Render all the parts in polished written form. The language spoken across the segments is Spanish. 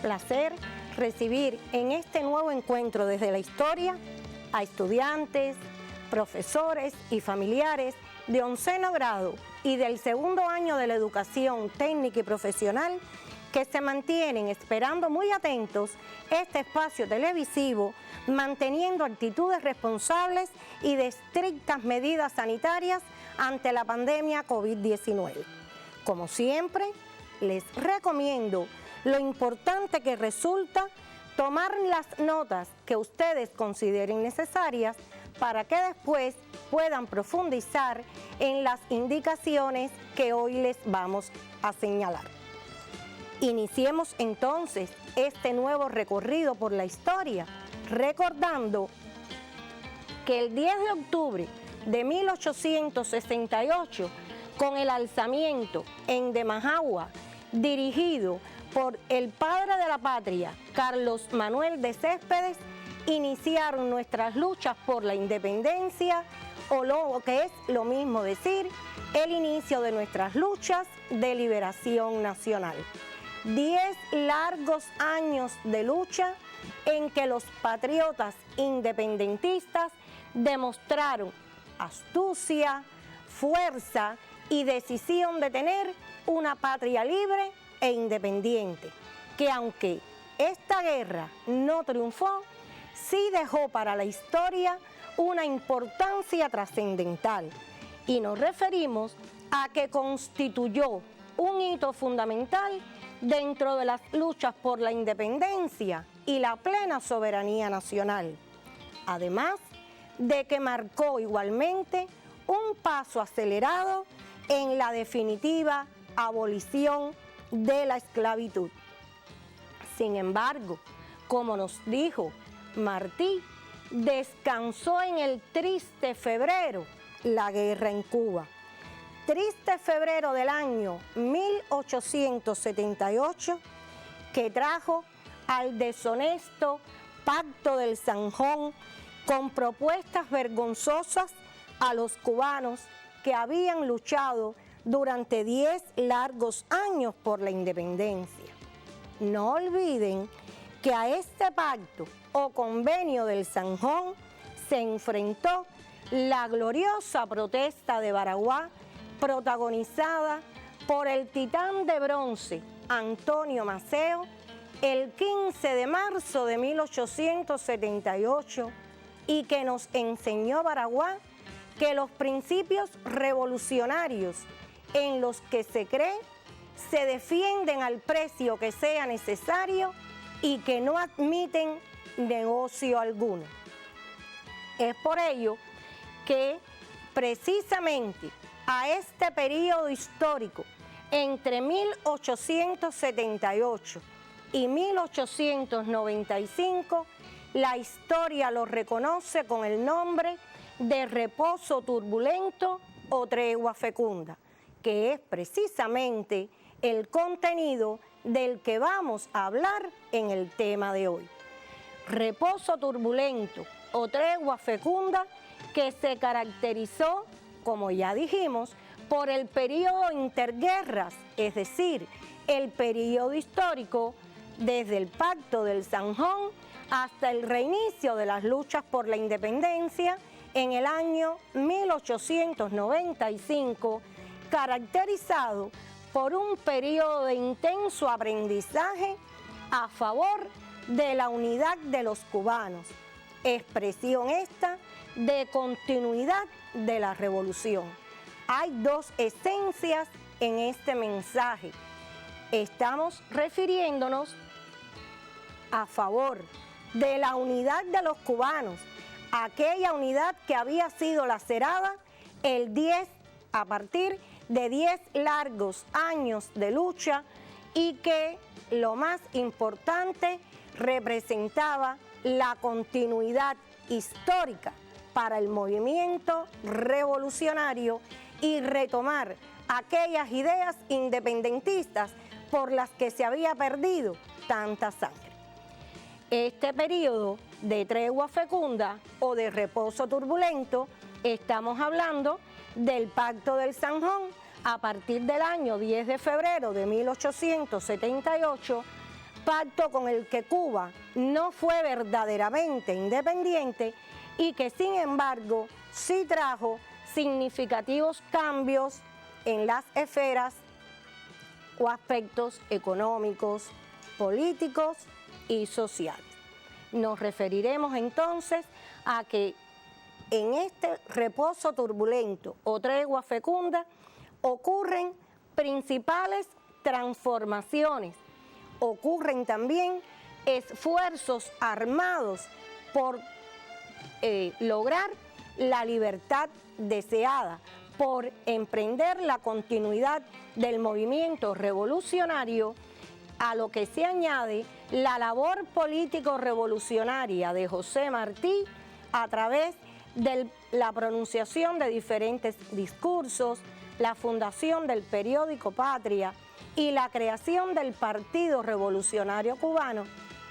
placer recibir en este nuevo encuentro desde la historia a estudiantes, profesores y familiares de 11º grado y del segundo año de la educación técnica y profesional que se mantienen esperando muy atentos este espacio televisivo, manteniendo actitudes responsables y de estrictas medidas sanitarias ante la pandemia COVID-19. Como siempre, les recomiendo lo importante que resulta tomar las notas que ustedes consideren necesarias para que después puedan profundizar en las indicaciones que hoy les vamos a señalar. Iniciemos entonces este nuevo recorrido por la historia, recordando que el 10 de octubre de 1868, con el alzamiento en Demajagua, dirigido por el padre de la patria, Carlos Manuel de Céspedes, iniciaron nuestras luchas por la independencia, o lo que es lo mismo decir, el inicio de nuestras luchas de liberación nacional. 10 largos años de lucha en que los patriotas independentistas demostraron astucia, fuerza y decisión de tener una patria libre e independiente, que aunque esta guerra no triunfó, sí dejó para la historia una importancia trascendental, y nos referimos a que constituyó un hito fundamental dentro de las luchas por la independencia y la plena soberanía nacional, además de que marcó igualmente un paso acelerado en la definitiva abolición de la esclavitud. Sin embargo, como nos dijo Martí, descansó en el triste febrero la guerra en Cuba. Triste febrero del año 1878, que trajo al deshonesto Pacto del Zanjón con propuestas vergonzosas a los cubanos que habían luchado durante 10 largos años por la independencia. No olviden que a este pacto o convenio del Zanjón se enfrentó la gloriosa protesta de Baraguá, protagonizada por el titán de bronce Antonio Maceo, el 15 de marzo de 1878, y que nos enseñó Baraguá que los principios revolucionarios en los que se cree se defienden al precio que sea necesario y que no admiten negocio alguno. Es por ello que precisamente a este periodo histórico, entre 1878 y 1895, la historia lo reconoce con el nombre de reposo turbulento o tregua fecunda, que es precisamente el contenido del que vamos a hablar en el tema de hoy. Reposo turbulento o tregua fecunda que se caracterizó, como ya dijimos, por el periodo interguerras, es decir, el periodo histórico desde el Pacto del Zanjón hasta el reinicio de las luchas por la independencia en el año 1895, caracterizado por un periodo de intenso aprendizaje a favor de la unidad de los cubanos, expresión esta de continuidad de la revolución. Hay dos esencias en este mensaje. Estamos refiriéndonos a favor de la unidad de los cubanos, aquella unidad que había sido lacerada a partir de 10 largos años de lucha y que, lo más importante, representaba la continuidad histórica para el movimiento revolucionario y retomar aquellas ideas independentistas por las que se había perdido tanta sangre. Este periodo de tregua fecunda o de reposo turbulento, estamos hablando del Pacto del Zanjón a partir del año 10 de febrero de 1878, pacto con el que Cuba no fue verdaderamente independiente y que sin embargo sí trajo significativos cambios en las esferas o aspectos económicos, políticos y sociales. Nos referiremos entonces a que en este reposo turbulento o tregua fecunda ocurren principales transformaciones, ocurren también esfuerzos armados por lograr la libertad deseada, por emprender la continuidad del movimiento revolucionario, a lo que se añade la labor político-revolucionaria de José Martí a través de la pronunciación de diferentes discursos, la fundación del periódico Patria y la creación del Partido Revolucionario Cubano,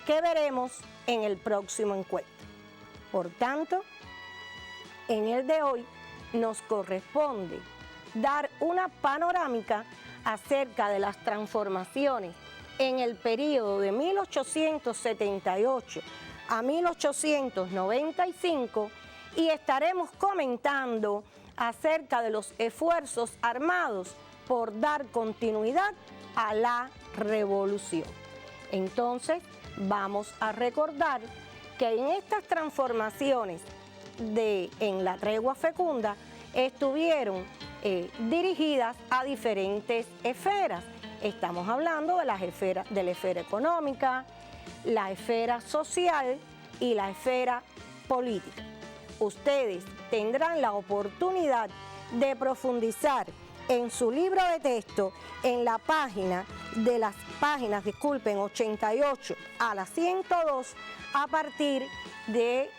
que veremos en el próximo encuentro. Por tanto, en el de hoy nos corresponde dar una panorámica acerca de las transformaciones en el periodo de 1878 a 1895 y estaremos comentando acerca de los esfuerzos armados por dar continuidad a la revolución. Entonces, vamos a recordar que en estas transformaciones en la tregua fecunda estuvieron dirigidas a diferentes esferas. Estamos hablando de la esfera económica, la esfera social y la esfera política. Ustedes tendrán la oportunidad de profundizar en su libro de texto en la página de las páginas, 88 a la 102, a partir de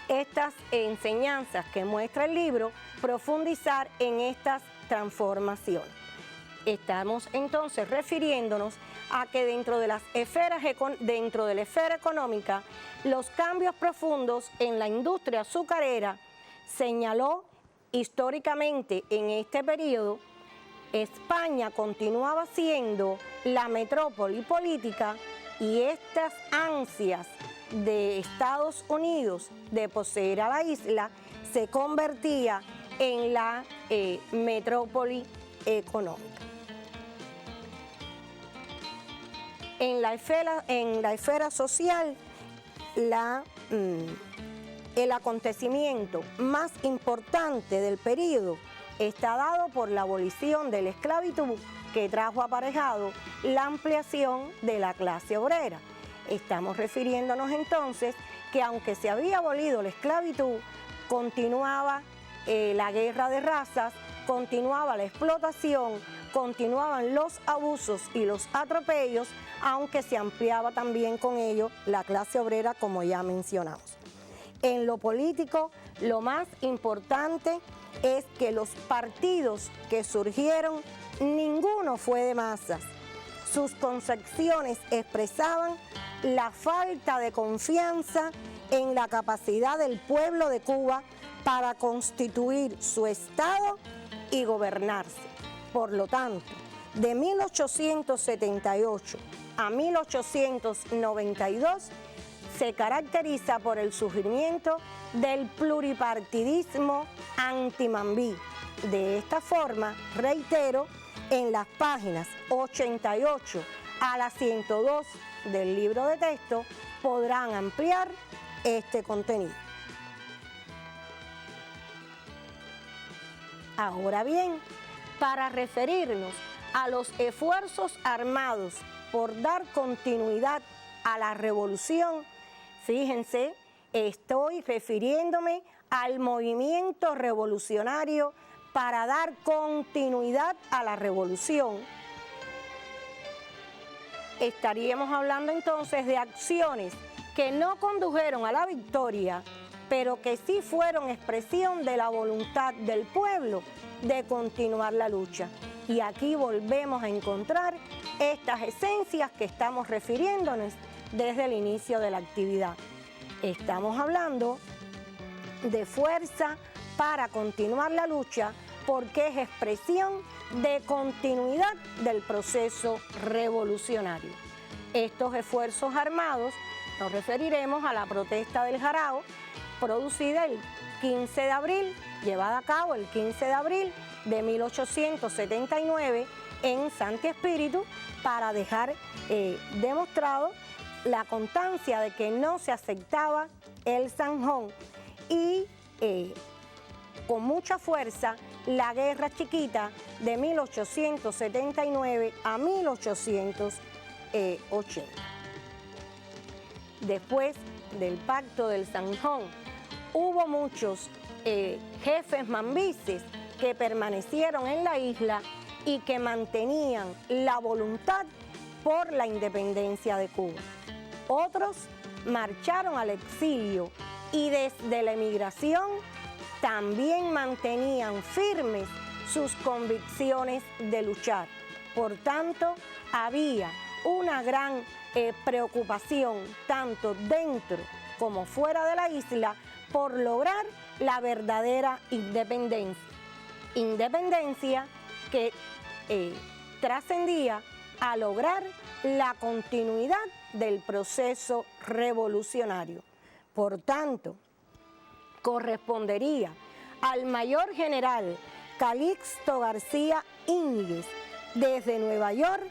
estas enseñanzas que muestra el libro, profundizar en estas transformaciones. Estamos entonces refiriéndonos a que dentro de la esfera económica, los cambios profundos en la industria azucarera señaló históricamente en este periodo, España continuaba siendo la metrópoli política y estas ansias de Estados Unidos de poseer a la isla se convertía en la metrópoli económica. En la esfera social, el acontecimiento más importante del periodo está dado por la abolición de la esclavitud, que trajo aparejado la ampliación de la clase obrera. Estamos refiriéndonos entonces que aunque se había abolido la esclavitud, continuaba la guerra de razas, continuaba la explotación, continuaban los abusos y los atropellos, aunque se ampliaba también con ello la clase obrera, como ya mencionamos. En lo político, lo más importante es que los partidos que surgieron, ninguno fue de masas. Sus concepciones expresaban la falta de confianza en la capacidad del pueblo de Cuba para constituir su Estado y gobernarse. Por lo tanto, de 1878 a 1892 se caracteriza por el surgimiento del pluripartidismo antimambí. De esta forma, reitero, en las páginas 88 a la 102 del libro de texto podrán ampliar este contenido. Ahora bien, para referirnos a los esfuerzos armados por dar continuidad a la revolución, fíjense, estoy refiriéndome al movimiento revolucionario para dar continuidad a la revolución. Estaríamos hablando entonces de acciones que no condujeron a la victoria, pero que sí fueron expresión de la voluntad del pueblo de continuar la lucha. Y aquí volvemos a encontrar estas esencias que estamos refiriéndonos desde el inicio de la actividad. Estamos hablando de fuerza para continuar la lucha porque es expresión de continuidad del proceso revolucionario. Estos esfuerzos armados nos referiremos a la protesta del Jarao, producida el 15 de abril, llevada a cabo el 15 de abril de 1879 en Santi Espíritu, para dejar demostrado la constancia de que no se aceptaba el zanjón y con mucha fuerza la Guerra Chiquita de 1879 a 1880. Después del Pacto del Zanjón, hubo muchos jefes mambises que permanecieron en la isla y que mantenían la voluntad por la independencia de Cuba. Otros marcharon al exilio y desde la emigración también mantenían firmes sus convicciones de luchar. Por tanto, había una gran preocupación, tanto dentro como fuera de la isla, por lograr la verdadera independencia. Independencia que trascendía a lograr la continuidad del proceso revolucionario. Por tanto, correspondería al mayor general Calixto García Íñiguez, desde Nueva York,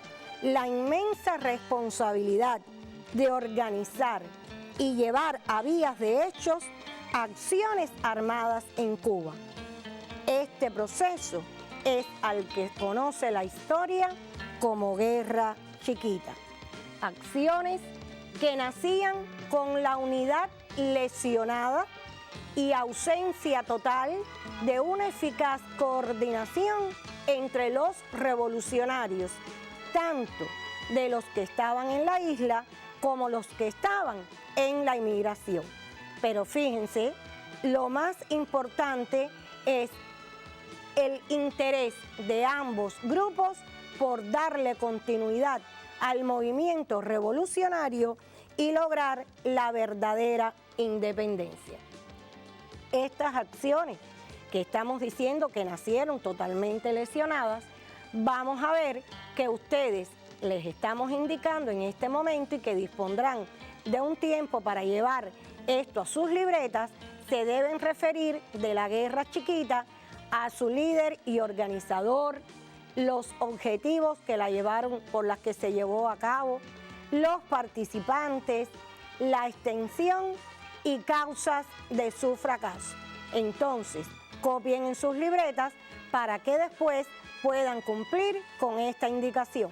la inmensa responsabilidad de organizar y llevar a vías de hechos acciones armadas en Cuba. Este proceso es al que conoce la historia como Guerra Chiquita. Acciones que nacían con la unidad lesionada y ausencia total de una eficaz coordinación entre los revolucionarios, tanto de los que estaban en la isla como los que estaban en la inmigración. Pero fíjense, lo más importante es el interés de ambos grupos por darle continuidad al movimiento revolucionario y lograr la verdadera independencia. Estas acciones que estamos diciendo que nacieron totalmente lesionadas, vamos a ver que ustedes les estamos indicando en este momento y que dispondrán de un tiempo para llevar esto a sus libretas. Se deben referir de la Guerra Chiquita a su líder y organizador, los objetivos que la llevaron, por las que se llevó a cabo, los participantes, la extensión y causas de su fracaso. Entonces, copien en sus libretas para que después puedan cumplir con esta indicación.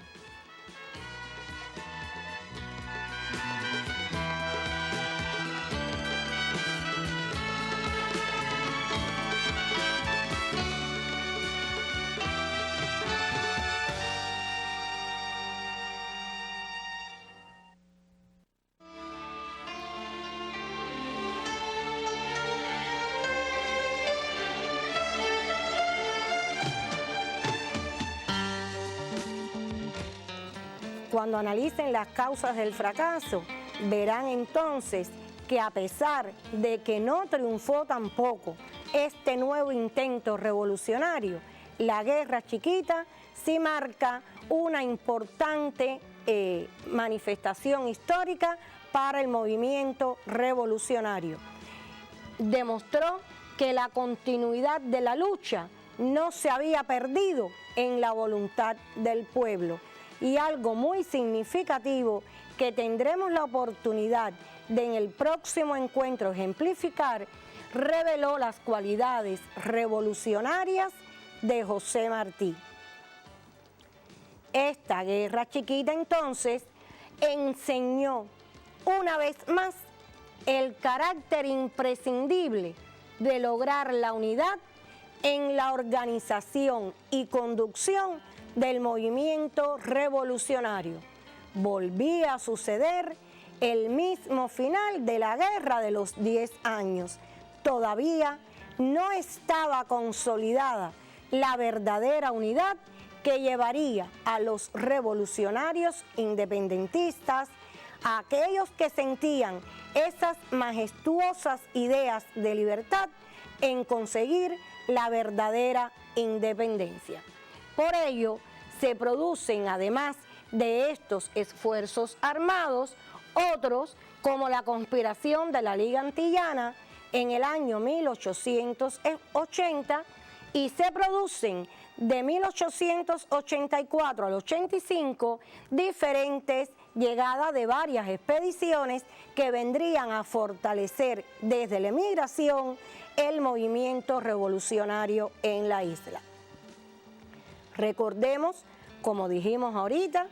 Cuando analicen las causas del fracaso, verán entonces que a pesar de que no triunfó tampoco este nuevo intento revolucionario, la Guerra Chiquita sí marca una importante manifestación histórica para el movimiento revolucionario. Demostró que la continuidad de la lucha no se había perdido en la voluntad del pueblo. Y algo muy significativo que tendremos la oportunidad de en el próximo encuentro ejemplificar, reveló las cualidades revolucionarias de José Martí. Esta Guerra Chiquita entonces enseñó una vez más el carácter imprescindible de lograr la unidad en la organización y conducción del movimiento revolucionario. Volvía a suceder el mismo final de la Guerra de los 10 años. Todavía no estaba consolidada la verdadera unidad que llevaría a los revolucionarios independentistas, a aquellos que sentían esas majestuosas ideas de libertad, en conseguir la verdadera independencia. Por ello, se producen además de estos esfuerzos armados, otros como la conspiración de la Liga Antillana en el año 1880, y se producen de 1884 al 85 diferentes llegadas de varias expediciones que vendrían a fortalecer desde la emigración el movimiento revolucionario en la isla. Recordemos, como dijimos ahorita,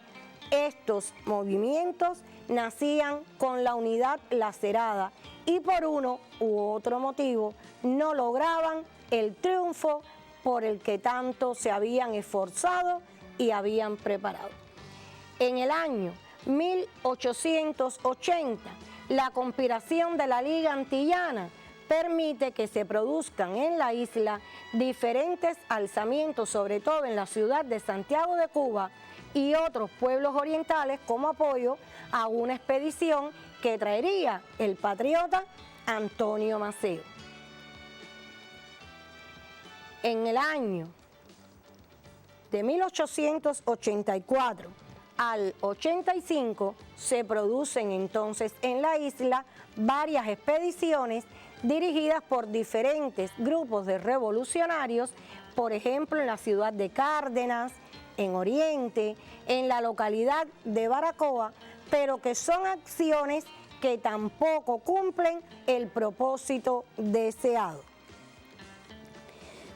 estos movimientos nacían con la unidad lacerada y por uno u otro motivo no lograban el triunfo por el que tanto se habían esforzado y habían preparado. En el año 1880, la conspiración de la Liga Antillana permite que se produzcan en la isla diferentes alzamientos, sobre todo en la ciudad de Santiago de Cuba y otros pueblos orientales, como apoyo a una expedición que traería el patriota Antonio Maceo. En el año de 1884 al 85 se producen entonces en la isla varias expediciones dirigidas por diferentes grupos de revolucionarios, por ejemplo en la ciudad de Cárdenas, en Oriente, en la localidad de Baracoa, pero que son acciones que tampoco cumplen el propósito deseado.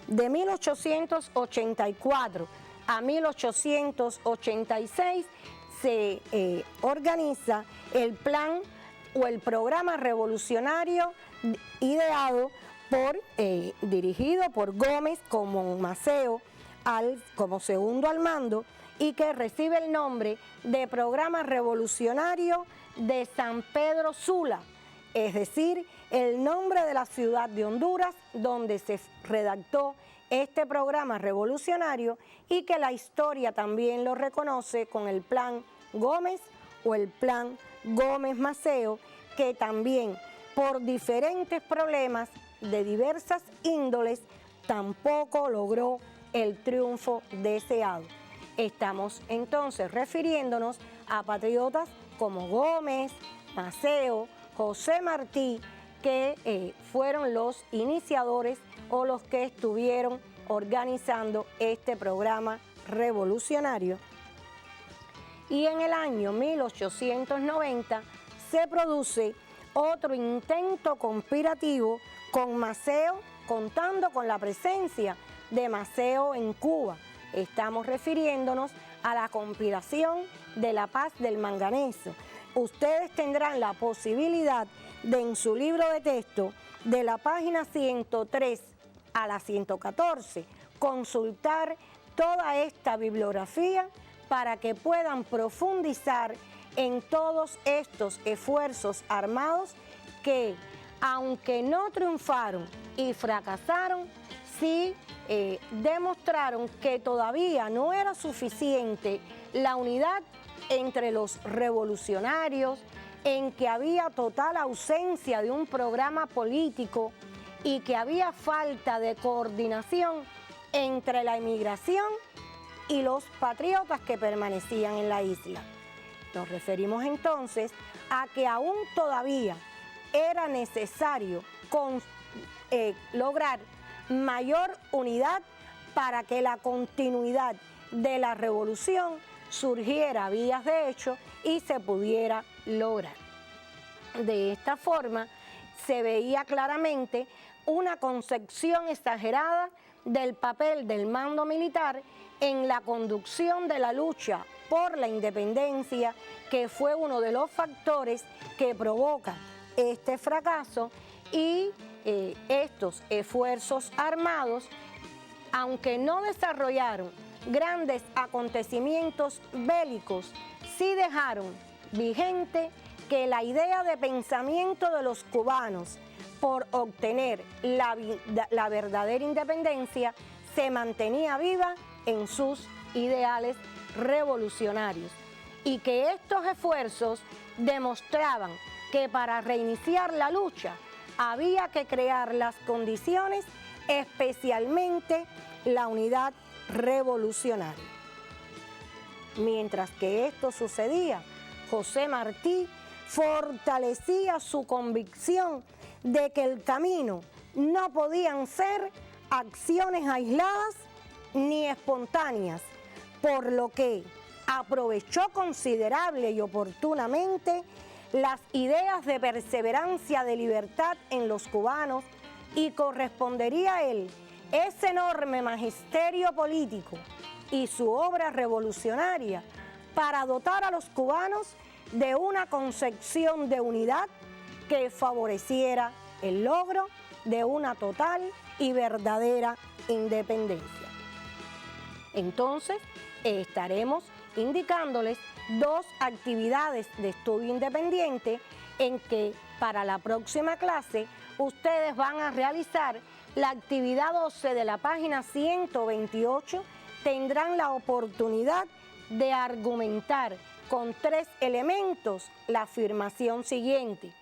De 1884 a 1886 se organiza el plan o el programa revolucionario ideado dirigido por Gómez como Maceo como segundo al mando, y que recibe el nombre de Programa Revolucionario de San Pedro Sula, es decir, el nombre de la ciudad de Honduras donde se redactó este programa revolucionario, y que la historia también lo reconoce con el Plan Gómez o el Plan Gómez-Maceo, que también por diferentes problemas de diversas índoles tampoco logró el triunfo deseado. Estamos entonces refiriéndonos a patriotas como Gómez, Maceo, José Martí, que fueron los iniciadores o los que estuvieron organizando este programa revolucionario. Y en el año 1890 se produce otro intento conspirativo con Maceo, contando con la presencia de Maceo en Cuba. Estamos refiriéndonos a la conspiración de la paz del manganeso. Ustedes tendrán la posibilidad de, en su libro de texto, de la página 103 a la 114, consultar toda esta bibliografía para que puedan profundizar en todos estos esfuerzos armados que, aunque no triunfaron y fracasaron, sí demostraron que todavía no era suficiente la unidad entre los revolucionarios, en que había total ausencia de un programa político y que había falta de coordinación entre la emigración y los patriotas que permanecían en la isla. Nos referimos entonces a que aún todavía era necesario lograr mayor unidad para que la continuidad de la revolución surgiera a vías de hecho y se pudiera lograr. De esta forma se veía claramente una concepción exagerada del papel del mando militar en la conducción de la lucha por la independencia, que fue uno de los factores que provoca este fracaso, y estos esfuerzos armados, aunque no desarrollaron grandes acontecimientos bélicos, sí dejaron vigente que la idea de pensamiento de los cubanos por obtener la verdadera independencia se mantenía viva en sus ideales revolucionarios, y que estos esfuerzos demostraban que para reiniciar la lucha había que crear las condiciones, especialmente la unidad revolucionaria. Mientras que esto sucedía, José Martí fortalecía su convicción de que el camino no podían ser acciones aisladas ni espontáneas, por lo que aprovechó considerable y oportunamente las ideas de perseverancia de libertad en los cubanos y correspondería a él ese enorme magisterio político y su obra revolucionaria para dotar a los cubanos de una concepción de unidad que favoreciera el logro de una total y verdadera independencia. Entonces, estaremos indicándoles dos actividades de estudio independiente en que para la próxima clase ustedes van a realizar la actividad 12 de la página 128. Tendrán la oportunidad de argumentar con 3 elementos la afirmación siguiente: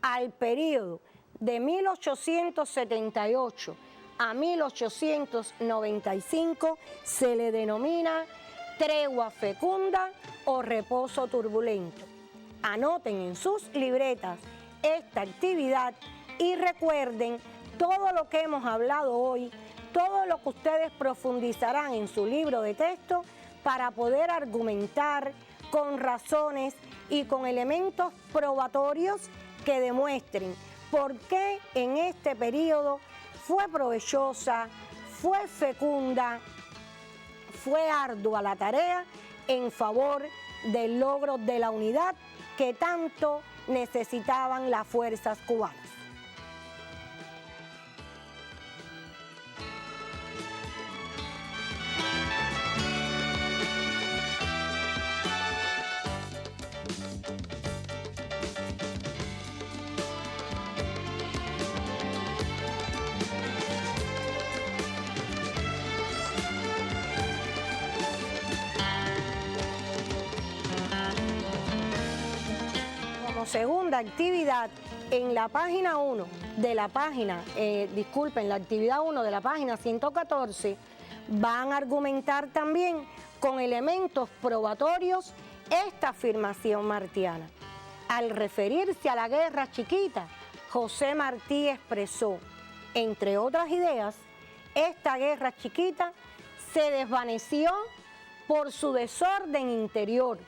al periodo de 1878 a 1895 se le denomina tregua fecunda o reposo turbulento. Anoten en sus libretas esta actividad y recuerden todo lo que hemos hablado hoy, todo lo que ustedes profundizarán en su libro de texto para poder argumentar con razones y con elementos probatorios que demuestren por qué en este periodo fue provechosa, fue fecunda, fue ardua la tarea en favor del logro de la unidad que tanto necesitaban las fuerzas cubanas. Segunda actividad, en la página 1 de la página, la actividad 1 de la página 114, van a argumentar también con elementos probatorios esta afirmación martiana. Al referirse a la guerra chiquita, José Martí expresó, entre otras ideas, esta guerra chiquita se desvaneció por su desorden interior,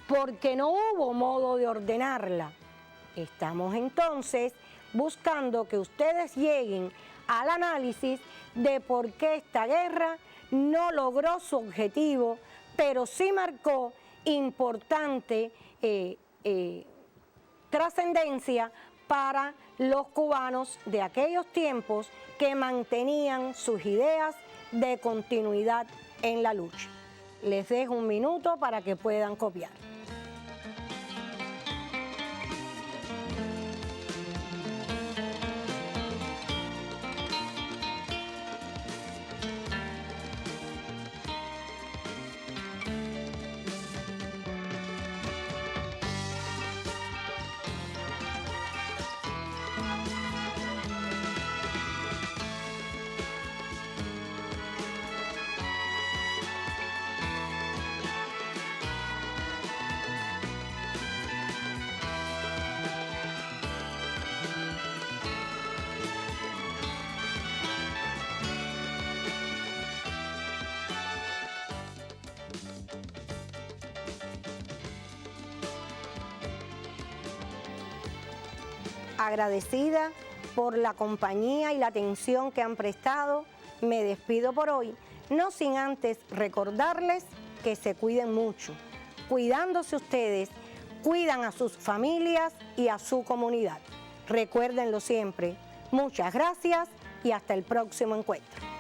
porque no hubo modo de ordenarla. Estamos entonces buscando que ustedes lleguen al análisis de por qué esta guerra no logró su objetivo, pero sí marcó importante trascendencia para los cubanos de aquellos tiempos que mantenían sus ideas de continuidad en la lucha. Les dejo un minuto para que puedan copiar. Agradecida por la compañía y la atención que han prestado, me despido por hoy, no sin antes recordarles que se cuiden mucho. Cuidándose ustedes, cuidan a sus familias y a su comunidad. Recuérdenlo siempre. Muchas gracias y hasta el próximo encuentro.